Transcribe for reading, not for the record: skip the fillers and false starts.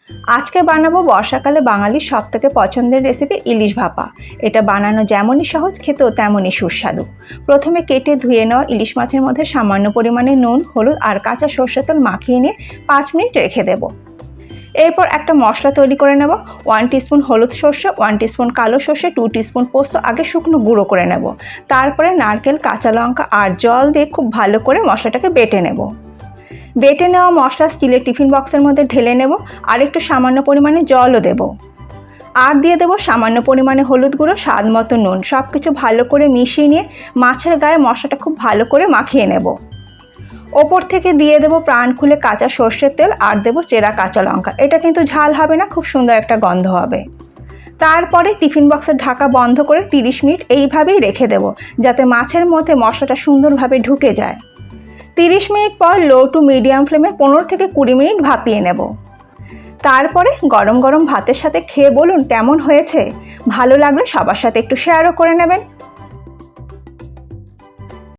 আজকে বানাবো বর্ষাকালে বাঙালির সবথেকে পছন্দের রেসিপি ইলিশ ভাপা। এটা বানানো যেমনই সহজ, খেতেও তেমনই সুস্বাদু। প্রথমে কেটে ধুয়ে নেওয়া ইলিশ মাছের মধ্যে সামান্য পরিমাণে নুন, হলুদ আর কাঁচা সরষের তেল মাখিয়ে নিয়ে 5 মিনিট রেখে দেব। এরপর একটা মশলা তৈরি করে নেব। 1 টিস্পুন হলুদ সর্ষে, 1 টিস্পুন কালো সর্ষে, 2 টিস্পুন পোস্ত আগে শুকনো গুঁড়ো করে নেব। তারপরে নারকেল, কাঁচা লঙ্কা আর জল দিয়ে খুব ভালো করে মশলাটাকে বেটে নেব। বেটে নেওয়া মশলা স্টিলের টিফিন বক্সের মধ্যে ঢেলে নেব আর একটু সামান্য পরিমাণে জলও দেব। আর দিয়ে দেবো সামান্য পরিমাণে হলুদ গুঁড়ো, স্বাদ মতো নুন। সব কিছু ভালো করে মিশিয়ে নিয়ে মাছের গায়ে মশলাটা খুব ভালো করে মাখিয়ে নেব। ওপর থেকে দিয়ে দেবো প্রাণ খুলে কাঁচা সর্ষের তেল আর দেবো চেরা কাঁচা লঙ্কা। এটা কিন্তু ঝাল হবে না, খুব সুন্দর একটা গন্ধ হবে। তারপরে টিফিন বক্সের ঢাকা বন্ধ করে 30 মিনিট এইভাবেই রেখে দেবো, যাতে মাছের মধ্যে মশলাটা সুন্দরভাবে ঢুকে যায়। 30 মিনিট পর লো টু মিডিয়াম ফ্লেমে 15 থেকে 20 মিনিট ভাপিয়ে নেব। তারপরে গরম গরম ভাতের সাথে খেয়ে বলুন কেমন হয়েছে। ভালো লাগলে সবার সাথে একটু শেয়ারও করে নেবেন।